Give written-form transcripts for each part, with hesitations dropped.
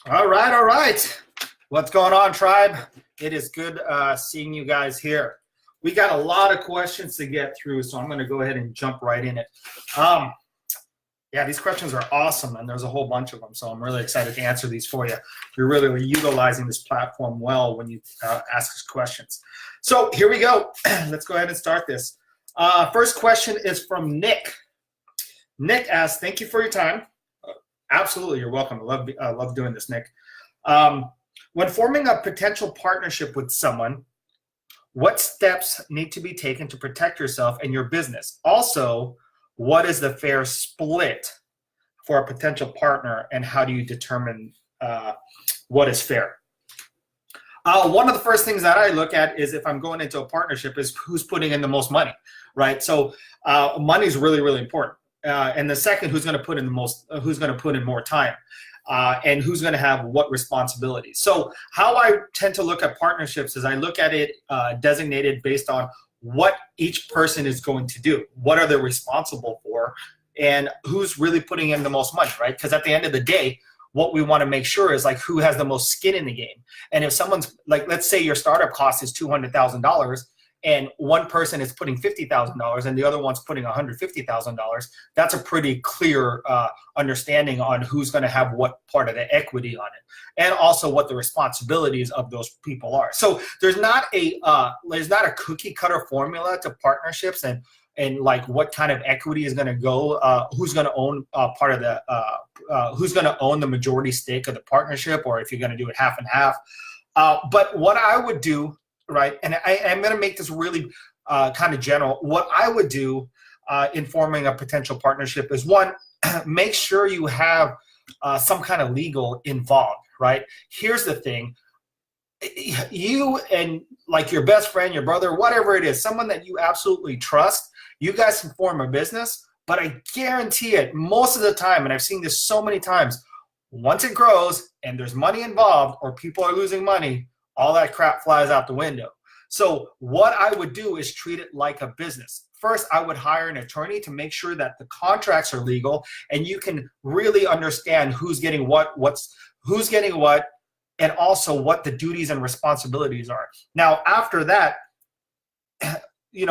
All right, all right. What's going on, tribe? It is good seeing you guys here. We got a lot of questions to get through, so I'm going to go ahead and jump right in it. Yeah, these questions are awesome, and there's a whole bunch of them, so I'm really excited to answer these for you. You're really utilizing this platform well when you ask us questions. So here we go. Let's go ahead and start this. First question is from Nick. Nick asks, thank you for your time. Absolutely, you're welcome. I love doing this, Nick. When forming a potential partnership with someone, what steps need to be taken to protect yourself and your business? Also, what is the fair split for a potential partner, and how do you determine what is fair? One of the first things that I look at is, if I'm going into a partnership, is who's putting in the most money, right? So money is really, really important. And the second, who's going to put in more time, and who's going to have what responsibilities. So how I tend to look at partnerships is I look at it designated based on what each person is going to do, what are they responsible for, and who's really putting in the most money, right? Because at the end of the day, what we want to make sure is like who has the most skin in the game. And if someone's like, let's say your startup cost is $200,000, and one person is putting $50,000 and the other one's putting $150,000, that's a pretty clear understanding on who's going to have what part of the equity on it, and also what the responsibilities of those people are. So there's not a cookie cutter formula to partnerships and like what kind of equity is going to go, who's going to own part of the, who's going to own the majority stake of the partnership, or if you're going to do it half and half. But what I would do, right, and I'm going to make this really kind of general. What I would do in forming a potential partnership is, one, make sure you have some kind of legal involved, right? Here's the thing. You and like your best friend, your brother, whatever it is, someone that you absolutely trust, you guys can form a business, but I guarantee it, most of the time, and I've seen this so many times, once it grows and there's money involved or people are losing money, all that crap flies out the window. So what I would do is treat it like a business. First, I would hire an attorney to make sure that the contracts are legal and you can really understand who's getting what, who's getting what, and also what the duties and responsibilities are. Now, after that,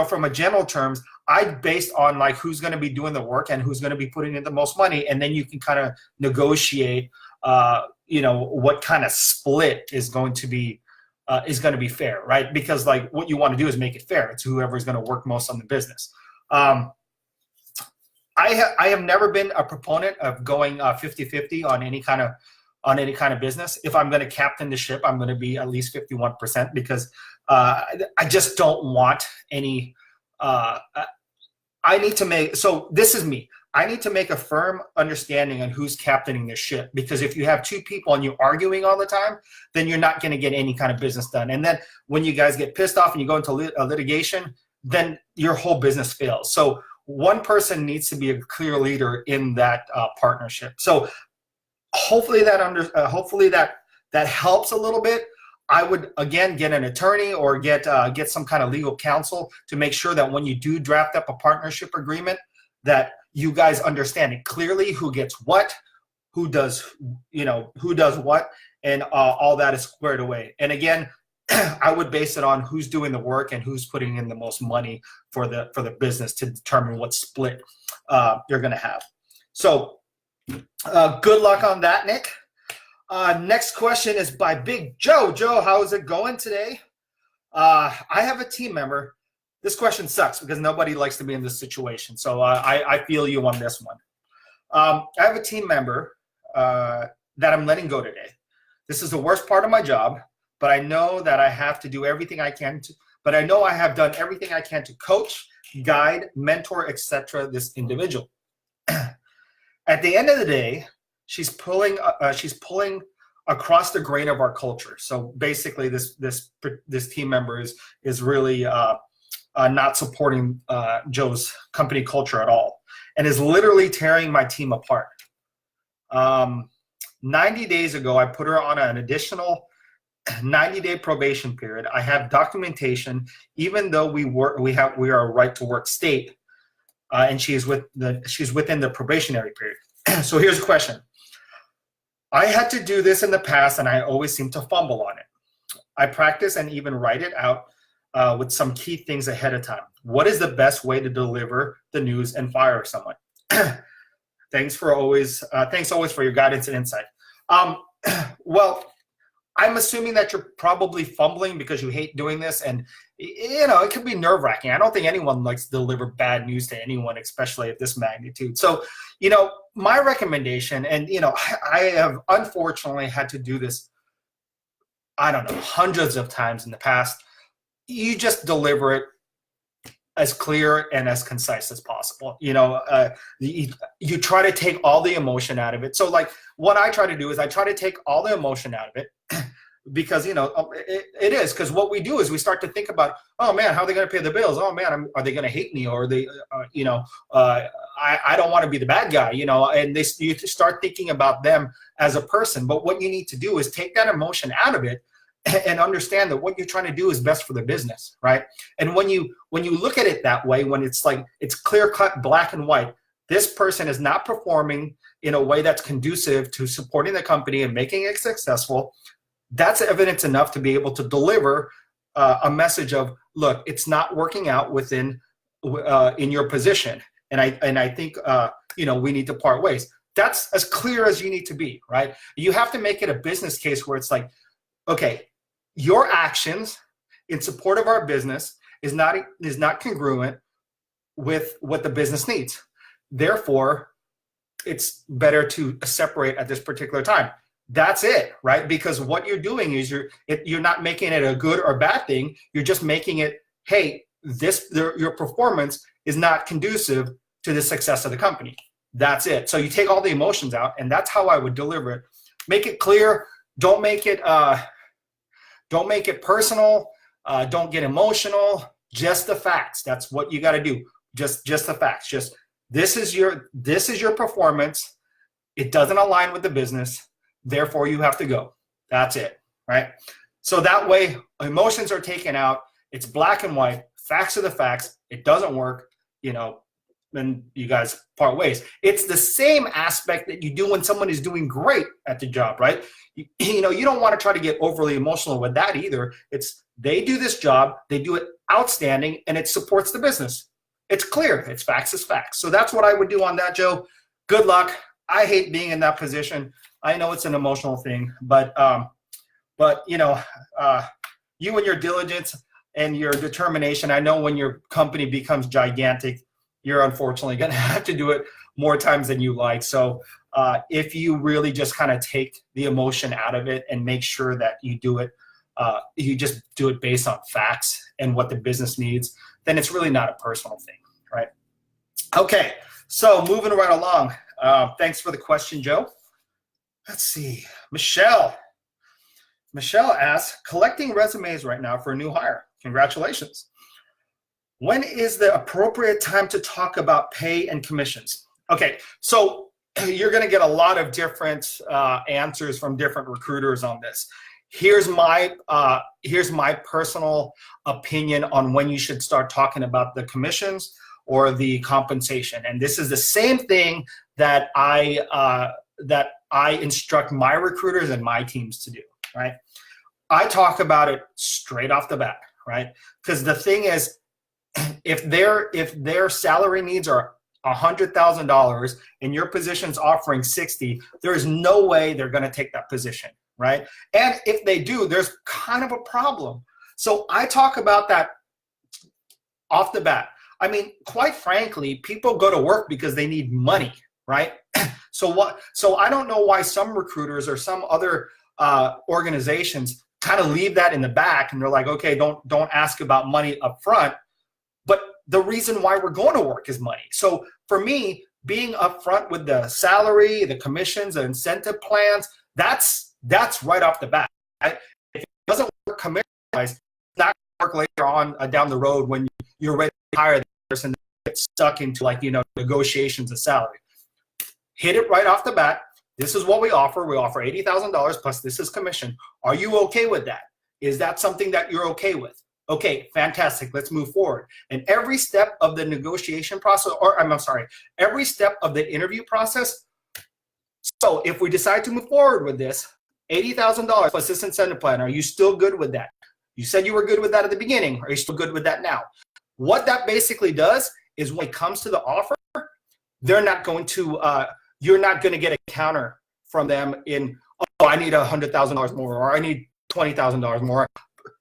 from a general terms, I'd based on like who's going to be doing the work and who's going to be putting in the most money, and then you can kind of negotiate, what kind of split is going to be fair, right? Because like what you want to do is make it fair. It's whoever is going to work most on the business. I have never been a proponent of going 50-50 on any kind of business. If I'm going to captain the ship, I'm going to be at least 51%, because I just don't want any. This is me. I need to make a firm understanding on who's captaining the ship, because if you have two people and you're arguing all the time, then you're not going to get any kind of business done. And then when you guys get pissed off and you go into litigation, then your whole business fails. So one person needs to be a clear leader in that partnership. So hopefully that helps a little bit. I would, again, get an attorney or get some kind of legal counsel to make sure that when you do draft up a partnership agreement, that you guys understand it clearly, who gets what, who does what, and all that is squared away. And again, I would base it on who's doing the work and who's putting in the most money for the business to determine what split you're going to have. So good luck on that, Nick. Next question is by Big Joe. Joe, how is it going today? I have a team member. This question sucks because nobody likes to be in this situation. So I feel you on this one. I have a team member that I'm letting go today. This is the worst part of my job, but I know that I have to do everything I can but I know I have done everything I can to coach, guide, mentor, etc. this individual. At the end of the day, she's pulling across the grain of our culture. So basically, this team member is really not supporting Joe's company culture at all, and is literally tearing my team apart. 90 days ago, I put her on an additional 90-day probation period. I have documentation, even though we are a right to work state, and she's within the probationary period. So here's a question. I had to do this in the past, and I always seem to fumble on it. I practice and even write it out with some key things ahead of time. What is the best way to deliver the news and fire someone? Thanks always for your guidance and insight. Well, I'm assuming that you're probably fumbling because you hate doing this, and it could be nerve-wracking. I don't think anyone likes to deliver bad news to anyone, especially at this magnitude. So, my recommendation, and I have unfortunately had to do this, I don't know, hundreds of times in the past. You just deliver it as clear and as concise as possible. You try to take all the emotion out of it. So like what I try to do is I try to take all the emotion out of it because, it is, because what we do is we start to think about, oh man, how are they going to pay the bills? Oh man, are they going to hate me? Or are they, I don't want to be the bad guy, and you start thinking about them as a person. But what you need to do is take that emotion out of it and understand that what you're trying to do is best for the business, right? And when you look at it that way, when it's like it's clear cut, black and white, this person is not performing in a way that's conducive to supporting the company and making it successful, that's evidence enough to be able to deliver a message of, look, it's not working out within in your position, and I think we need to part ways. That's as clear as you need to be, right? You have to make it a business case where it's like, okay, your actions in support of our business is not congruent with what the business needs. Therefore, it's better to separate at this particular time. That's it, right? Because what you're doing is you're not making it a good or bad thing. You're just making it, hey, your performance is not conducive to the success of the company. That's it. So you take all the emotions out, and that's how I would deliver it. Make it clear. Don't make it personal. Don't get emotional. Just the facts. That's what you got to do. Just the facts. Just this is your performance. It doesn't align with the business. Therefore, you have to go. That's it, right? So that way, emotions are taken out. It's black and white. Facts are the facts. It doesn't work. Then you guys part ways. It's the same aspect that you do when someone is doing great at the job, right? You don't want to try to get overly emotional with that either. It's they do this job, they do it outstanding, and it supports the business. It's clear. It's facts is facts. So that's what I would do on that, Joe. Good luck. I hate being in that position. I know it's an emotional thing, but you and your diligence and your determination, I know when your company becomes gigantic, you're unfortunately going to have to do it more times than you like. So if you really just kind of take the emotion out of it and make sure that you do it, you just do it based on facts and what the business needs, then it's really not a personal thing, right? Okay, so moving right along. Thanks for the question, Joe. Let's see. Michelle asks, collecting resumes right now for a new hire. Congratulations. When is the appropriate time to talk about pay and commissions? Okay, so you're going to get a lot of different answers from different recruiters on this. Here's my personal opinion on when you should start talking about the commissions or the compensation. And this is the same thing that I instruct my recruiters and my teams to do, right? I talk about it straight off the bat, right? Because the thing is, if their salary needs are $100,000 and your position's offering 60, there is no way they're going to take that position, right? And if they do, there's kind of a problem. So I talk about that off the bat. I mean, quite frankly, people go to work because they need money, right? So I don't know why some recruiters or some other organizations kind of leave that in the back and they're like, okay, don't ask about money up front. But the reason why we're going to work is money. So for me, being upfront with the salary, the commissions, the incentive plans, that's right off the bat. Right? If it doesn't work commission-wise, it's not going to work later on down the road when you're ready to hire the person and get stuck into negotiations of salary. Hit it right off the bat. This is what we offer. We offer $80,000 plus this is commission. Are you okay with that? Is that something that you're okay with? Okay, fantastic. Let's move forward. And every step of the negotiation process, every step of the interview process, So if we decide to move forward with this, $80,000 plus this incentive plan, are you still good with that? You said you were good with that at the beginning. Are you still good with that now? What that basically does is when it comes to the offer, they're not going to, you're not going to get a counter from them in, oh, I need $100,000 more, or I need $20,000 more.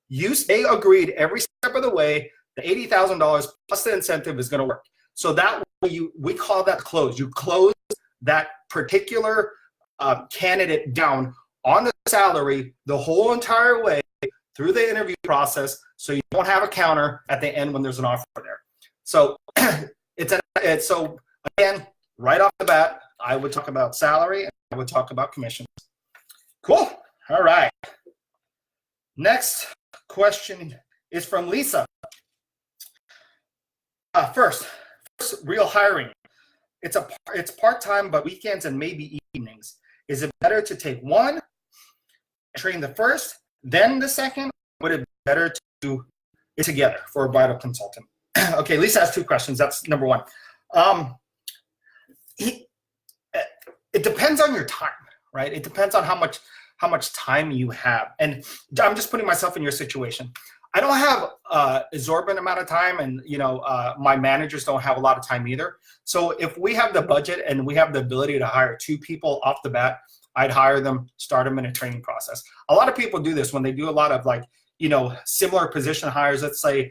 They agreed every step of the way, the $80,000 plus the incentive is going to work. So that we call that close. You close that particular candidate down on the salary the whole entire way through the interview process, so you don't have a counter at the end when there's an offer there. So so again, right off the bat, I would talk about salary and I would talk about commissions. Cool. All right. Next question is from Lisa. First, real hiring. It's part-time, but weekends and maybe evenings. Is it better to take one, train the first, then the second? Would it be better to do it together for a bridal consultant? Okay, Lisa has 2 questions. That's number 1. It depends on your time, right? It depends on how much time you have. And I'm just putting myself in your situation. I don't have exorbitant amount of time, and my managers don't have a lot of time either. So if we have the budget and we have the ability to hire 2 people off the bat, I'd hire them, start them in a training process. A lot of people do this when they do a lot of similar position hires. Let's say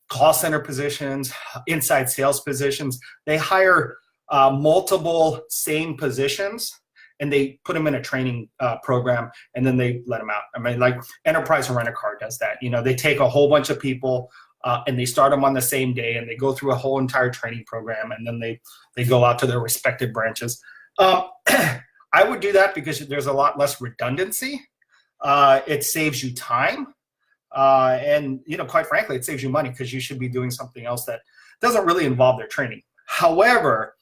call center positions, inside sales positions. They hire multiple same positions, and they put them in a training program, and then they let them out. I mean, like Enterprise Rent-A-Car does that. They take a whole bunch of people and they start them on the same day, and they go through a whole entire training program, and then they go out to their respective branches. I would do that because there's a lot less redundancy. It saves you time. And quite frankly, it saves you money because you should be doing something else that doesn't really involve their training. However,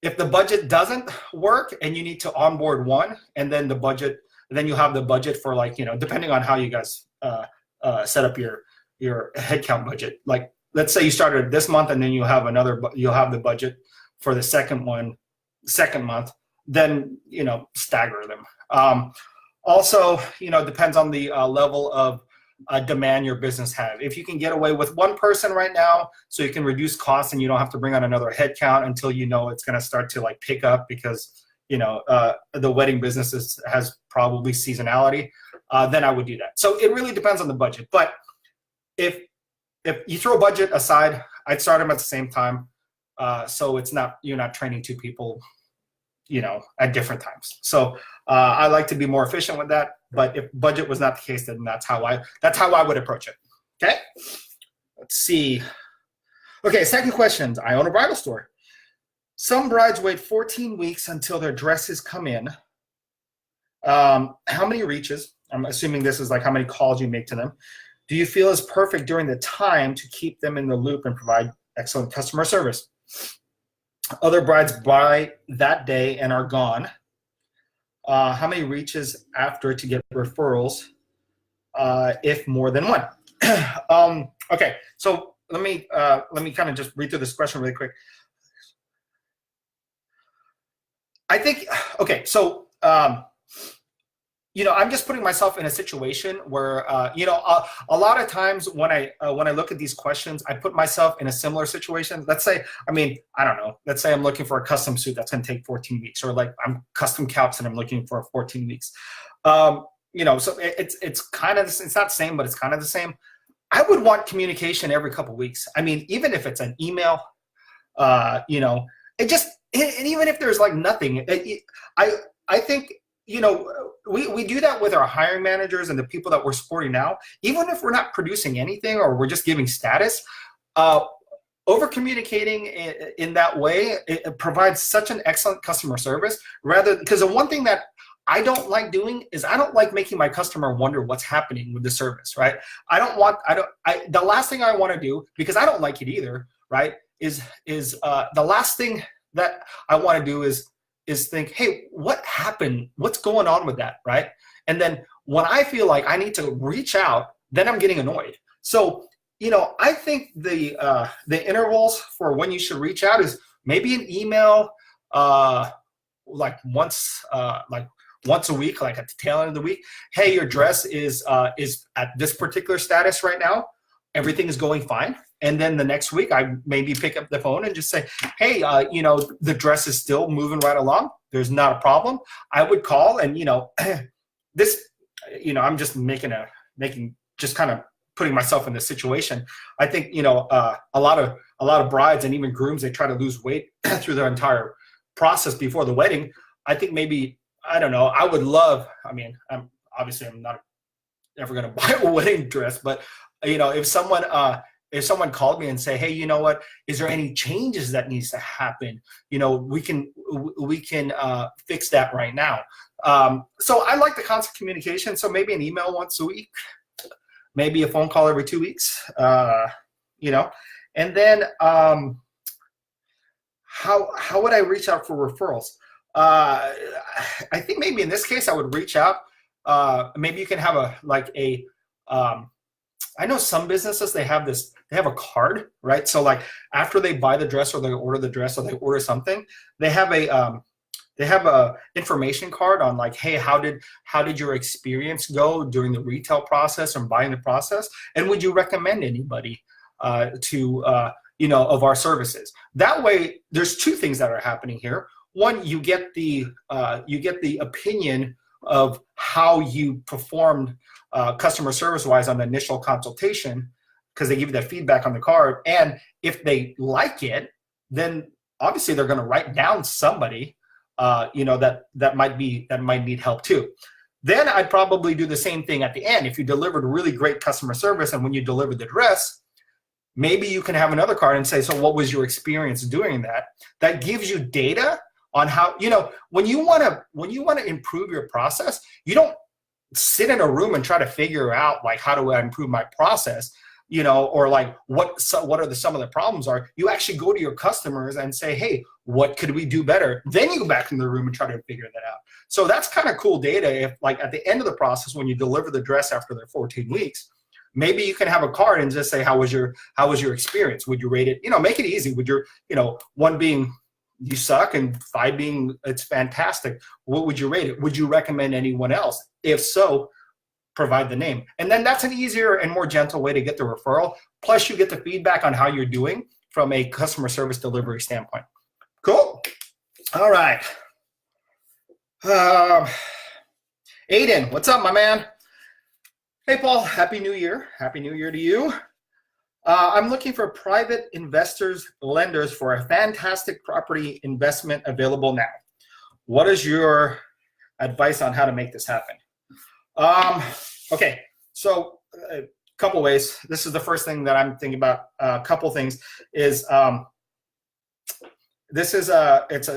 if the budget doesn't work and you need to onboard one, and then you have the budget for depending on how you guys set up your headcount budget. Like, let's say you started this month and then you'll have the budget for the second month, then, stagger them. Also, depends on the level of demand your business have. If you can get away with one person right now, so you can reduce costs and you don't have to bring on another headcount until it's going to start to pick up because the wedding business has probably seasonality, then I would do that. So it really depends on the budget. But if you throw budget aside, I'd start them at the same time. So you're not training 2 people at different times. So I like to be more efficient with that. But if budget was not the case, then that's how I would approach it. Okay. Let's see. Okay. Second question. I own a bridal store. Some brides wait 14 weeks until their dresses come in. How many reaches? I'm assuming this is how many calls you make to them. Do you feel is perfect during the time to keep them in the loop and provide excellent customer service? Other brides buy that day and are gone. How many reaches after to get referrals, if more than one? Okay, so let me kind of just read through this question really quick. I think, okay, so I'm just putting myself in a situation where a lot of times when I look at these questions, I put myself in a similar situation. Let's say, I don't know. Let's say I'm looking for a custom suit that's going to take 14 weeks, or I'm custom caps and I'm looking for 14 weeks. So it's kind of, it's not the same, but it's kind of the same. I would want communication every couple of weeks. Even if it's an email, and even if there's nothing, I think, we do that with our hiring managers and the people that we're supporting now. Even if we're not producing anything or we're just giving status, over communicating in that way, it provides such an excellent customer service. Because the one thing that I don't like doing is I don't like making my customer wonder what's happening with the service, right? The last thing I want to do, because I don't like it either, right, is the last thing that I want to do is think, hey, what happened? What's going on with that, right? And then when I feel like I need to reach out, then I'm getting annoyed. So, I think the intervals for when you should reach out is maybe an email once a week, like at the tail end of the week. Hey, your dress is at this particular status right now. Everything is going fine. And then the next week, I maybe pick up the phone and just say, hey, the dress is still moving right along. There's not a problem. I would call and, this, I'm just just kind of putting myself in this situation. I think, a lot of brides and even grooms, they try to lose weight through their entire process before the wedding. I think maybe, I don't know, I would love, I'm not ever going to buy a wedding dress, but if someone called me and say, hey, you know what, is there any changes that needs to happen? We can fix that right now. So I like the constant communication. So maybe an email once a week, maybe a phone call every 2 weeks, and then how would I reach out for referrals? I think maybe in this case I would reach out. Maybe you can have I know some businesses, they have a card, right? So like after they buy the dress or they order the dress or they order something, they have a information card on like, hey, how did your experience go during the retail process or buying the process? And would you recommend anybody to of our services? That way, there's two things that are happening here. One, you get the opinion of how you performed customer service wise on the initial consultation, because they give you that feedback on the card. And if they like it, then obviously they're going to write down somebody that might need help too. Then I'd probably do the same thing at the end. If you delivered really great customer service and when you delivered the dress, maybe you can have another card and say, so what was your experience doing that? That gives you data on how, when you want to improve your process, you don't sit in a room and try to figure out like, how do I improve my process? Or like what are some of the problems are. You actually go to your customers and say, hey, what could we do better? Then you go back in the room and try to figure that out. So that's kind of cool data. If like at the end of the process, when you deliver the dress after their 14 weeks, maybe you can have a card and just say, how was your experience? Would you rate it? Make it easy. Would your, 1 being you suck and 5 being it's fantastic. What would you rate it? Would you recommend anyone else? If so, provide the name. And then that's an easier and more gentle way to get the referral. Plus you get the feedback on how you're doing from a customer service delivery standpoint. Cool. All right. Aiden, what's up, my man? Hey, Paul, Happy New Year. Happy New Year to you. I'm looking for private investors, lenders for a fantastic property investment available now. What is your advice on how to make this happen? Okay, so a couple ways. This is the first thing that I'm thinking about. A couple things is this is it's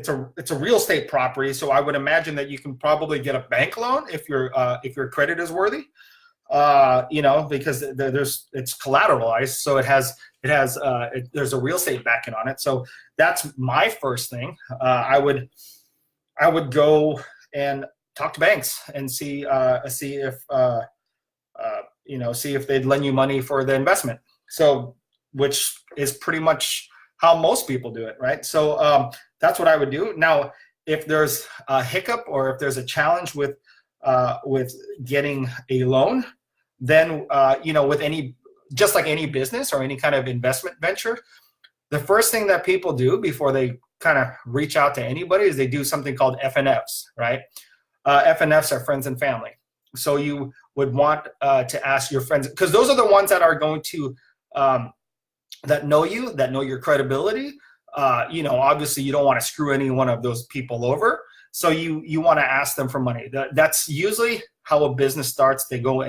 a real estate property. So I would imagine that you can probably get a bank loan if your credit is worthy. Because it's collateralized, so there's a real estate backing on it. So that's my first thing. I would go and talk to banks and see if they'd lend you money for the investment. So, which is pretty much how most people do it, right? So that's what I would do. Now, if there's a hiccup or if there's a challenge with getting a loan, then just like any business or any kind of investment venture, the first thing that people do before they kind of reach out to anybody is they do something called FNFs, right? FNFs are friends and family. So you would want to ask your friends, because those are the ones that are going to that know you, that know your credibility. Obviously you don't want to screw any one of those people over. So you want to ask them for money. That's usually how a business starts. They go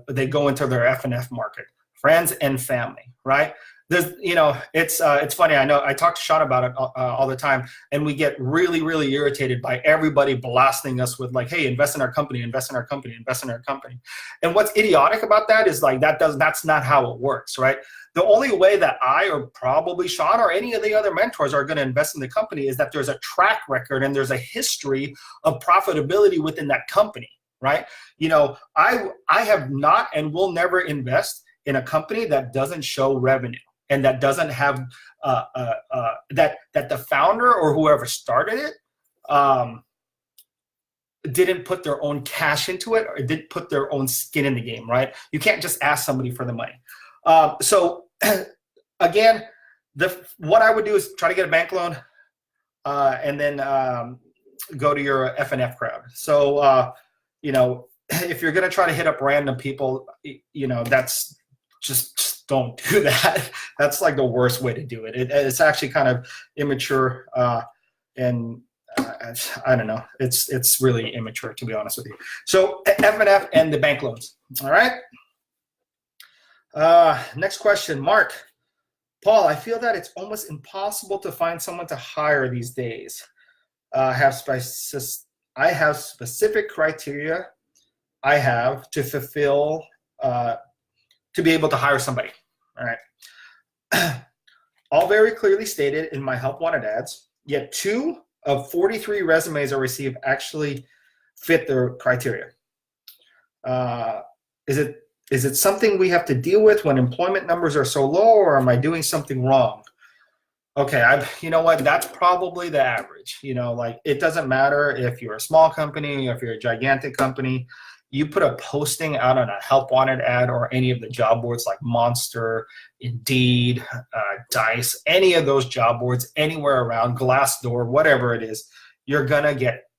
they go into their FNF market, friends and family, right? There's, it's funny. I know I talk to Sean about it all the time, and we get really, really irritated by everybody blasting us with like, hey, invest in our company, invest in our company, invest in our company. And what's idiotic about that is like that's not how it works, right? The only way that I or probably Sean or any of the other mentors are going to invest in the company is that there's a track record and there's a history of profitability within that company, right? I have not and will never invest in a company that doesn't show revenue. and that doesn't have that the founder or whoever started it didn't put their own cash into it, or didn't put their own skin in the game, right? You can't just ask somebody for the money. So again, what I would do is try to get a bank loan, and then go to your F&F crowd. So you know, if you're gonna try to hit up random people, you know, that's just don't do that. That's like the worst way to do it. It's actually kind of immature, and I don't know. It's really immature, to be honest with you. So F&F and the bank loans. All right. Next question, Mark. Paul, I feel that it's almost impossible to find someone to hire these days. I have specific criteria I have to fulfill to be able to hire somebody. All right. All very clearly stated in my help wanted ads, yet 2 of 43 resumes I received actually fit their criteria. Is it something we have to deal with when employment numbers are so low, or am I doing something wrong? Okay, you know what? That's probably the average. You know, like, it doesn't matter if you're a small company or if you're a gigantic company. You put a posting out on a help wanted ad or any of the job boards like Monster, Indeed, Dice, any of those job boards, anywhere around, Glassdoor, whatever it is, you're gonna get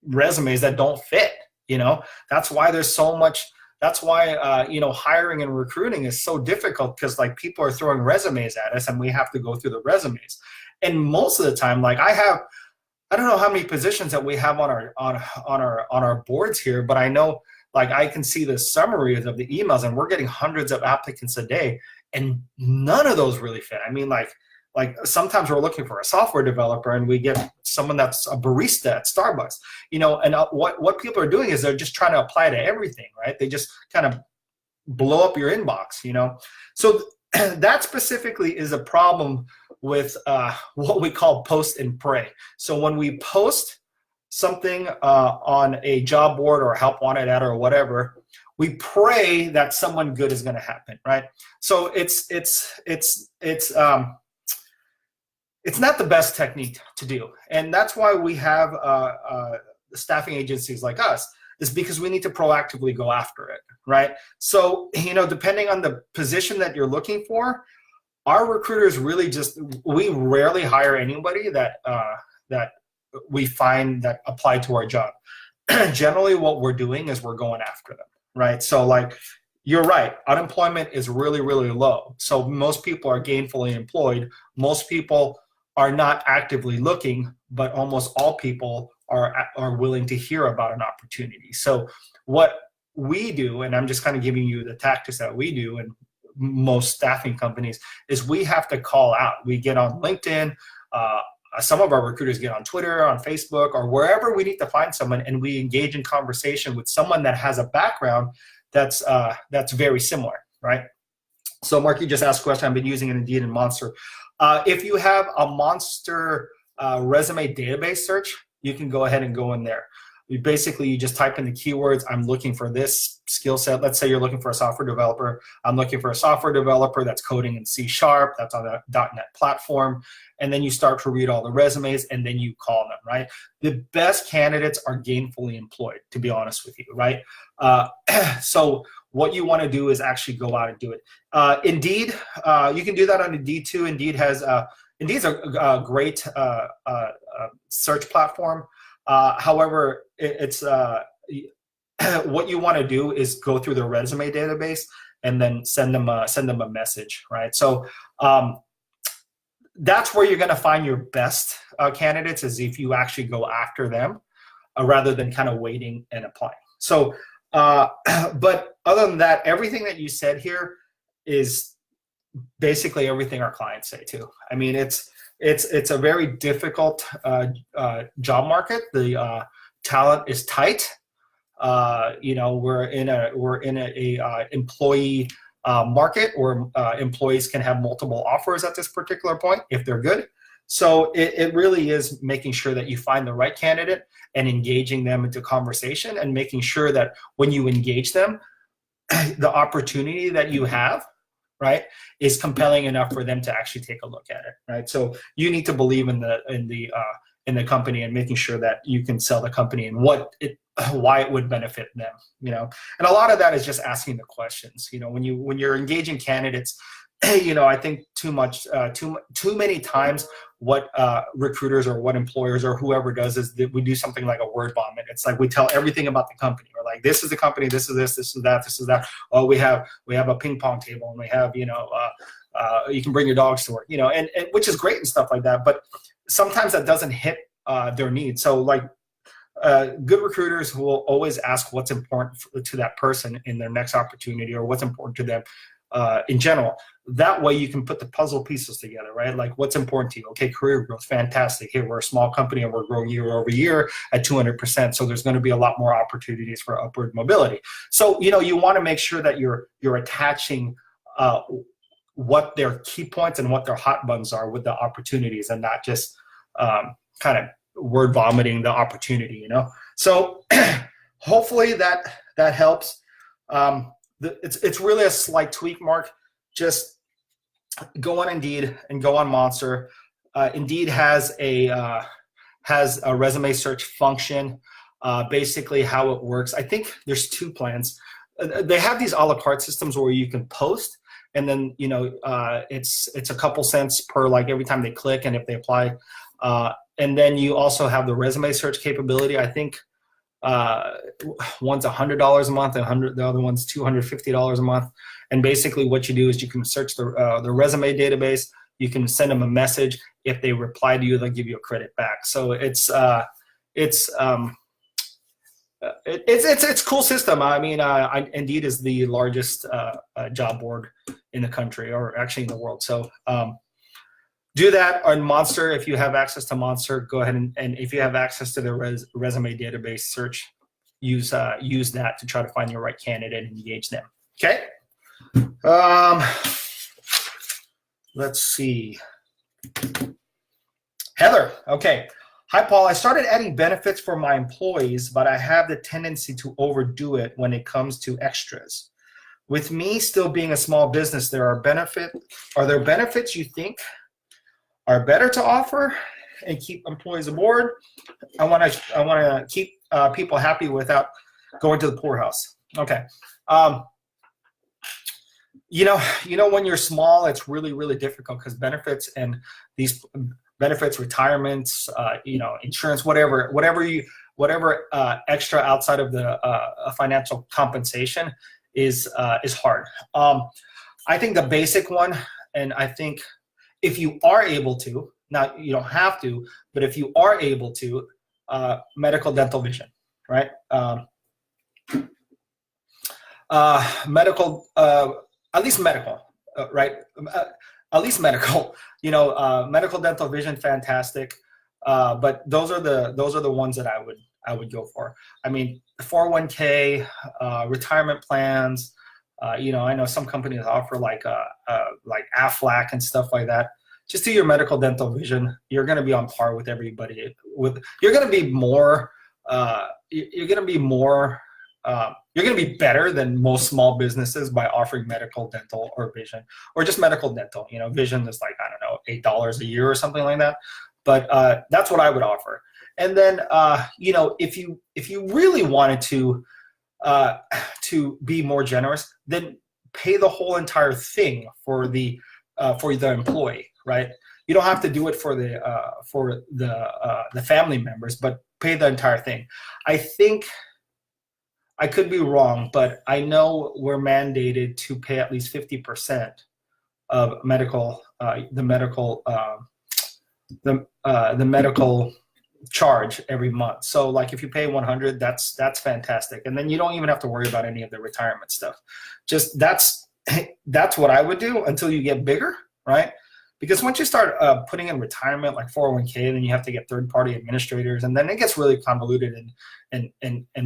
resumes that don't fit. You know, that's why there's so much. That's why you know, hiring and recruiting is so difficult, because like people are throwing resumes at us and we have to go through the resumes. And most of the time, like I don't know how many positions that we have on our boards here, but I know, like, I can see the summaries of the emails, and we're getting hundreds of applicants a day, and none of those really fit. I mean, like sometimes we're looking for a software developer and we get someone that's a barista at Starbucks, you know, and what people are doing is they're just trying to apply to everything, right? They just kind of blow up your inbox, you know? So that specifically is a problem with what we call post and pray. So when we post something on a job board or a help wanted ad or whatever, we pray that someone good is going to happen, right? So it's not the best technique to do, and that's why we have staffing agencies like us. Is because we need to proactively go after it, right? So, you know, depending on the position that you're looking for, our recruiters really we rarely hire anybody that we find that apply to our job. Generally, what we're doing is we're going after them, right? So, like, you're right, unemployment is really, really low. So most people are gainfully employed. Most people are not actively looking, but almost all people are willing to hear about an opportunity. So what we do, and I'm just kind of giving you the tactics that we do, and most staffing companies, is we have to call out. We get on LinkedIn. Some of our recruiters get on Twitter, on Facebook, or wherever we need to find someone, and we engage in conversation with someone that has a background that's very similar, right? So Mark, you just asked a question. I've been using Indeed and Monster. If you have a Monster resume database search, you can go ahead and go in there. You just type in the keywords. I'm looking for this skill set. Let's say you're looking for a software developer. I'm looking for a software developer that's coding in C#, that's on a .NET platform. And then you start to read all the resumes, and then you call them, right? The best candidates are gainfully employed, to be honest with you, right? So what you want to do is actually go out and do it. Indeed, you can do that on Indeed too. Indeed's a great search platform. However, it's what you want to do is go through the resume database and then send them a message, right? So that's where you're going to find your best candidates, is if you actually go after them rather than kind of waiting and applying. So, but other than that, everything that you said here is basically everything our clients say too. I mean, it's a very difficult job market. The talent is tight. You know, we're in a employee market where employees can have multiple offers at this particular point if they're good. So it really is making sure that you find the right candidate and engaging them into conversation, and making sure that when you engage them, the opportunity that you have, right, is compelling enough for them to actually take a look at it, right? So you need to believe in the company and making sure that you can sell the company and why it would benefit them, And a lot of that is just asking the questions. When you're engaging candidates, I think too many times what recruiters or what employers or whoever does is that we do something like a word vomit. It's like we tell everything about the company. We're like, this is the company, this is this is that, this is that. Oh, we have a ping pong table, and we have you can bring your dogs to work, and which is great and stuff like that. But sometimes that doesn't hit their needs. So like good recruiters who will always ask what's important to that person in their next opportunity or what's important to them in general. That way you can put the puzzle pieces together, right? Like what's important to you? Okay, career growth, fantastic. Here, we're a small company and we're growing year over year at 200%. So there's going to be a lot more opportunities for upward mobility. So, you want to make sure that you're attaching what their key points and what their hot buttons are with the opportunities, and not just kind of word vomiting the opportunity, So hopefully that helps. It's really a slight tweak, Mark. Just go on Indeed and go on Monster. Indeed has a resume search function. Basically, how it works, I think there's two plans. They have these a la carte systems where you can post, and then it's a couple cents per every time they click and if they apply. And then you also have the resume search capability. I think one's $100 a month, the other one's $250 a month. And basically what you do is you can search the resume database. You can send them a message. If they reply to you, they'll give you a credit back. So it's a cool system. I mean, Indeed is the largest job board in the country, or actually in the world. So do that on Monster. If you have access to Monster, go ahead and if you have access to the resume database search, use that to try to find your right candidate and engage them. Okay. Let's see. Heather. Okay. Hi, Paul. I started adding benefits for my employees, but I have the tendency to overdo it when it comes to extras. With me still being a small business, are there benefits you think are better to offer and keep employees aboard? I want to keep people happy without going to the poorhouse. Okay. When you're small, it's really, really difficult because benefits and these benefits, retirements, insurance, whatever extra outside of the financial compensation is hard. I think the basic one, and I think if you are able to, now you don't have to, but if you are able to, medical, dental, vision, right? Medical, at least medical, right? At least medical, medical, dental, vision, fantastic. But those are the ones that I would go for. I mean, 401k, retirement plans. I know some companies offer like Aflac and stuff like that. Just do your medical, dental, vision. You're going to be on par with everybody. You're going to be more. You're going to be better than most small businesses by offering medical, dental, or vision, or just medical, dental. Vision is like, I don't know, $8 a year or something like that. But that's what I would offer. And then, if you really wanted to be more generous, then pay the whole entire thing for the employee, right? You don't have to do it for the family members, but pay the entire thing. I think, I could be wrong, but I know we're mandated to pay at least 50% of the medical charge every month. So like if you pay 100, that's fantastic. And then you don't even have to worry about any of the retirement stuff. Just that's what I would do until you get bigger, right? Because once you start putting in retirement like 401k, then you have to get third-party administrators, and then it gets really convoluted and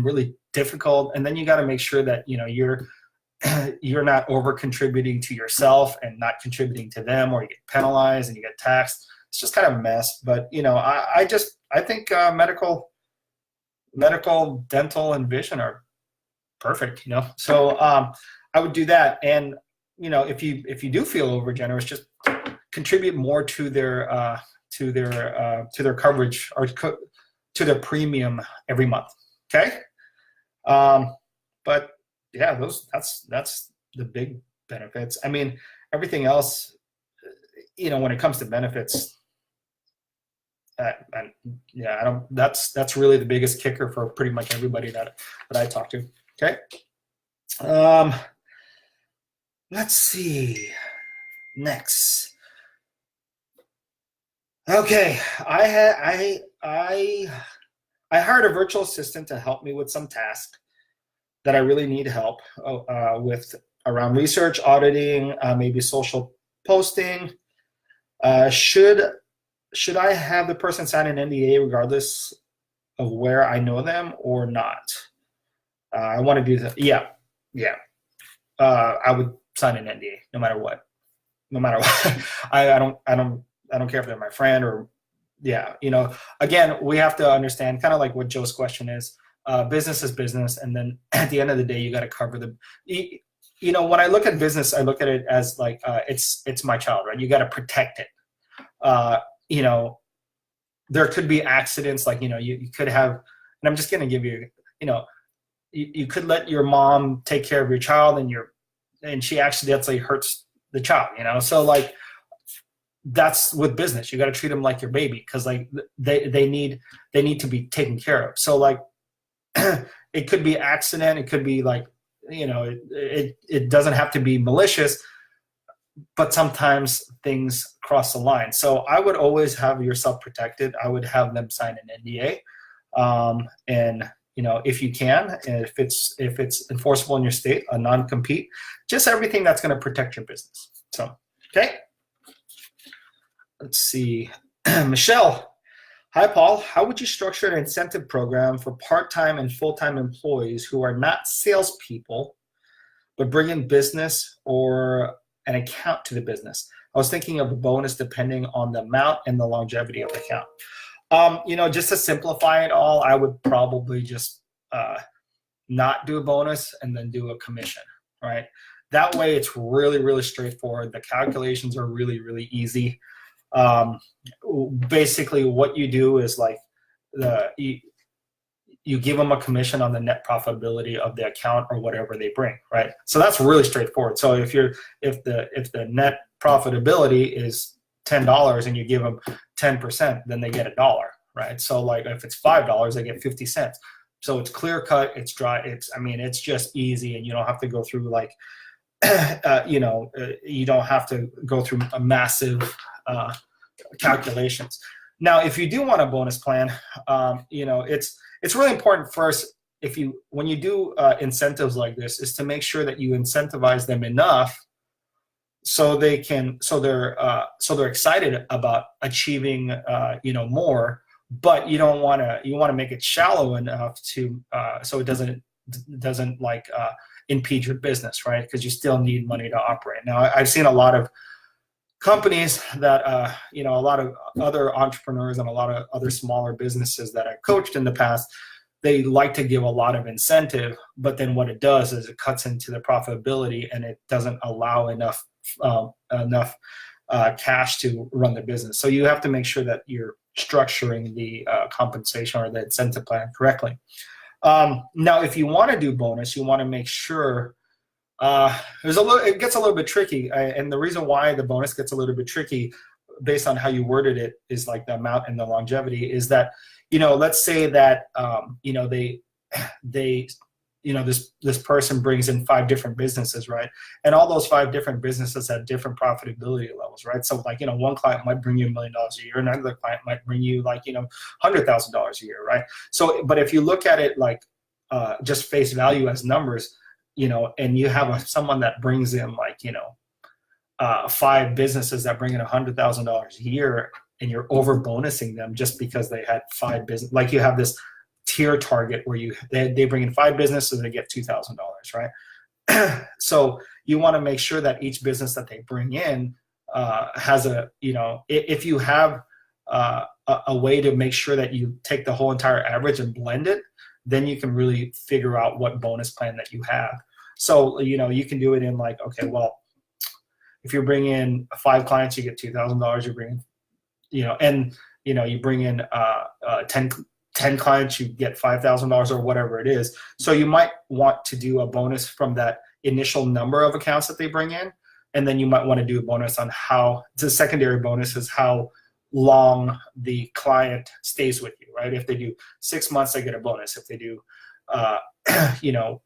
really difficult. And then you got to make sure that you're not over contributing to yourself and not contributing to them, or you get penalized and you get taxed. It's just kind of a mess. But I think medical, dental, and vision are perfect. So I would do that. And if you do feel over generous, just contribute more to their coverage, or to their premium every month. Okay. But yeah, that's the big benefits. I mean, everything else, when it comes to benefits, I don't. That's really the biggest kicker for pretty much everybody that I talk to. Okay. Let's see. Next. Okay, I hired a virtual assistant to help me with some tasks that I really need help with, around research, auditing, maybe social posting. Should I have the person sign an NDA regardless of where I know them or not? I want to do that. Yeah. I would sign an NDA no matter what. I don't care if they're my friend or, again, we have to understand, kind of like what Joe's question is, business is business. And then at the end of the day, you got to cover when I look at business, I look at it as like, it's my child, right? You got to protect it. There could be accidents, like, you could have, and I'm just going to give you, you could let your mom take care of your child, and she accidentally hurts the child, so like, that's with business. You got to treat them like your baby, because like they need to be taken care of. So like, it could be accident, it could be like, it doesn't have to be malicious, but sometimes things cross the line. So I would always have yourself protected. I would have them sign an NDA, and if you can, and if it's enforceable in your state, a non-compete, just everything that's going to protect your business. So, okay. Let's see. Michelle. Hi, Paul. How would you structure an incentive program for part-time and full-time employees who are not salespeople, but bring in business or an account to the business? I was thinking of a bonus depending on the amount and the longevity of the account. Just to simplify it all, I would probably just not do a bonus and then do a commission, right? That way it's really, really straightforward. The calculations are really, really easy. Basically what you do is like you give them a commission on the net profitability of the account or whatever they bring, right? So that's really straightforward. So if the net profitability is $10 and you give them 10%, then they get $1, right? So like if it's $5, they get 50 cents. So it's clear cut, it's dry, it's just easy, and you don't have to go through like, you don't have to go through a massive calculations. Now, if you do want a bonus plan, it's really important first, when you do incentives like this, is to make sure that you incentivize them enough so they're excited about achieving more, but you want to make it shallow enough to so it doesn't like impede your business, right? Because you still need money to operate. Now, I've seen a lot of companies that a lot of other entrepreneurs and a lot of other smaller businesses that I've coached in the past, they like to give a lot of incentive, but then what it does is it cuts into the profitability and it doesn't allow enough cash to run the business. So you have to make sure that you're structuring the compensation or the incentive plan correctly. Now, if you want to do bonus, you want to make sure it gets a little bit tricky, and the reason why the bonus gets a little bit tricky based on how you worded it is like the amount and the longevity is that, let's say that this person brings in 5 different businesses, right? And all those 5 different businesses have different profitability levels, right? So like, one client might bring you $1 million a year, another client might bring you like, $100,000 a year, right? So, but if you look at it like just face value as numbers, and you have someone that brings in like, 5 businesces that bring in $100,000 a year, and you're over bonusing them just because they had 5 business, like you have this tier target where they bring in 5 businesses and they get $2,000, right? So you want to make sure that each business that they bring in has if you have a way to make sure that you take the whole entire average and blend it, then you can really figure out what bonus plan that you have. So, you can do it in like, okay, well, if you bring in 5 clients, you get $2,000. You bring in, you bring in 10 clients, you get $5,000 or whatever it is. So you might want to do a bonus from that initial number of accounts that they bring in. And then you might want to do a bonus on the secondary bonus is how long the client stays with you, right? If they do 6 months, they get a bonus. If they do,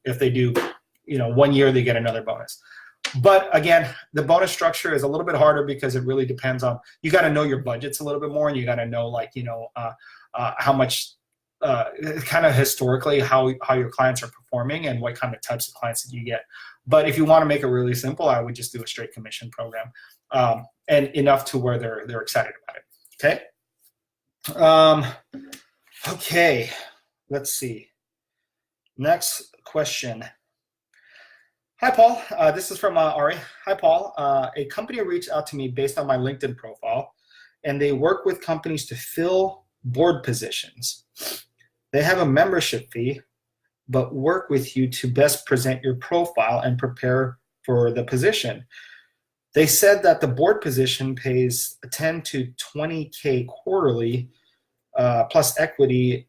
if they do, 1 year, they get another bonus. But again, the bonus structure is a little bit harder because it really depends on, you got to know your budgets a little bit more, and you got to know how much, kind of historically how your clients are performing and what kind of types of clients that you get. But if you want to make it really simple, I would just do a straight commission program, and enough to where they're excited about it. Okay. Okay. Let's see. Next question. Hi, Paul. This is from Ari. Hi, Paul. A company reached out to me based on my LinkedIn profile, and they work with companies to fill board positions. They have a membership fee, but work with you to best present your profile and prepare for the position. They said that the board position pays 10 to 20K quarterly, plus equity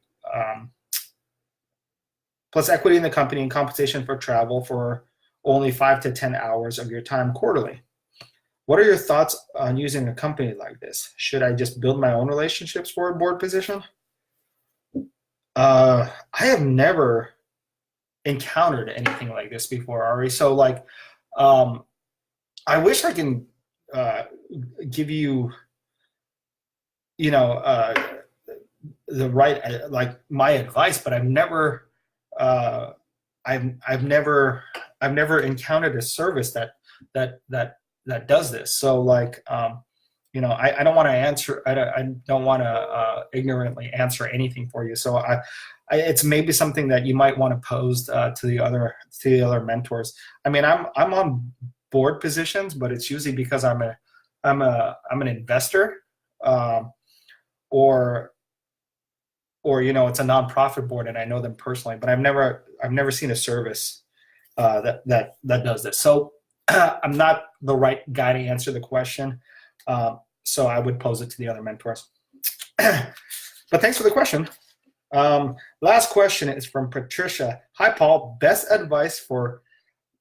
in the company and compensation for travel for only 5 to 10 hours of your time quarterly. What are your thoughts on using a company like this? Should I just build my own relationships for a board position? I have never encountered anything like this before, Ari. So I wish I can give you, the right, my advice, but I've never encountered a service that does this. So I don't want to answer. I don't want to ignorantly answer anything for you. So it's maybe something that you might want to pose to the other mentors. I mean, I'm on board positions, but it's usually because I'm an investor, or it's a nonprofit board and I know them personally. But I've never seen a service that does this. So I'm not the right guy to answer the question. So I would pose it to the other mentors. But thanks for the question. Last question is from Patricia. Hi, Paul. Best advice for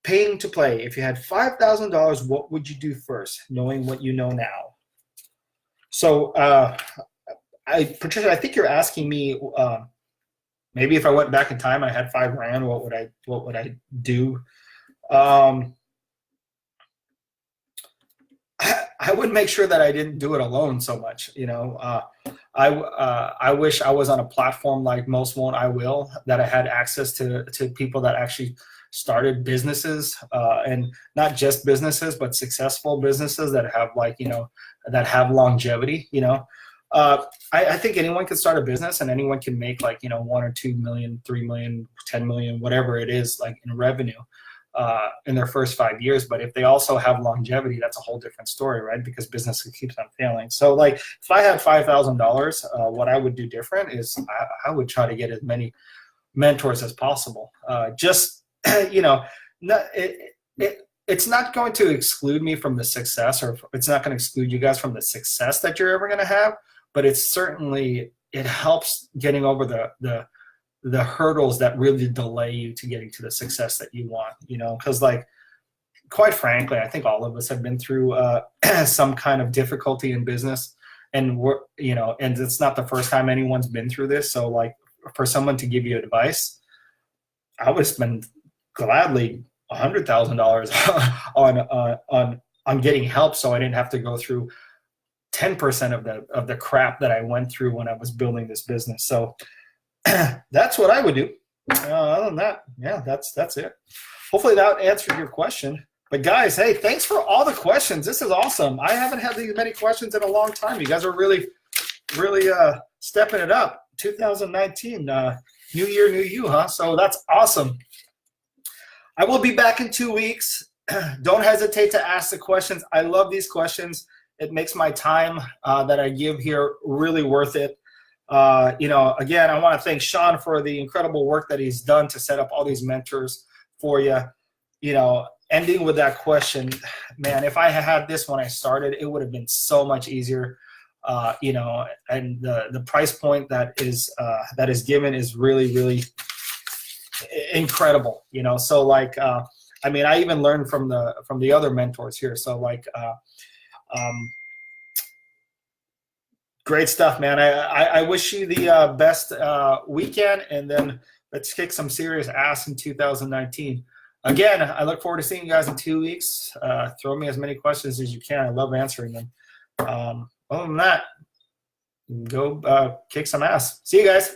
paying to play. If you had $5,000, what would you do first, knowing what you know now? So, Patricia, I think you're asking me, maybe if I went back in time, I had $5,000, what would I do? I would make sure that I didn't do it alone so much. I wish I was on a platform like Most Won't, I Will, that I had access to people that actually started businesses, and not just businesses, but successful businesses that have that have longevity. I think anyone can start a business and anyone can make 1 or 2 million, 3 million, 10 million, whatever it is, in revenue in their first 5 years. But if they also have longevity, that's a whole different story, right? Because business keeps on failing. So if I had $5,000, what I would do different is I would try to get as many mentors as possible. It's not going to exclude me from the success, or it's not going to exclude you guys from the success that you're ever going to have, but it helps getting over the hurdles that really delay you to getting to the success that you want, because quite frankly, I think all of us have been through some kind of difficulty in business, and and it's not the first time anyone's been through this. So for someone to give you advice, I would spend gladly $100,000 on getting help, so I didn't have to go through 10% of the crap that I went through when I was building this business. So that's what I would do. Other than that, yeah, that's it. Hopefully that answered your question. But guys, hey, thanks for all the questions. This is awesome. I haven't had these many questions in a long time. You guys are really stepping it up. 2019, new year, new you, huh? So that's awesome. I will be back in 2 weeks. Don't hesitate to ask the questions. I love these questions. It makes my time that I give here really worth it. Again, I want to thank Sean for the incredible work that he's done to set up all these mentors for you, ending with that question, man, if I had this when I started, it would have been so much easier. You know, and the price point that is given is really, really incredible. You know, so like, I mean, I even learned from the other mentors here. So like, great stuff, man. I wish you the best weekend, and then let's kick some serious ass in 2019. Again, I look forward to seeing you guys in 2 weeks. Throw me as many questions as you can. I love answering them. Other than that, go kick some ass. See you guys.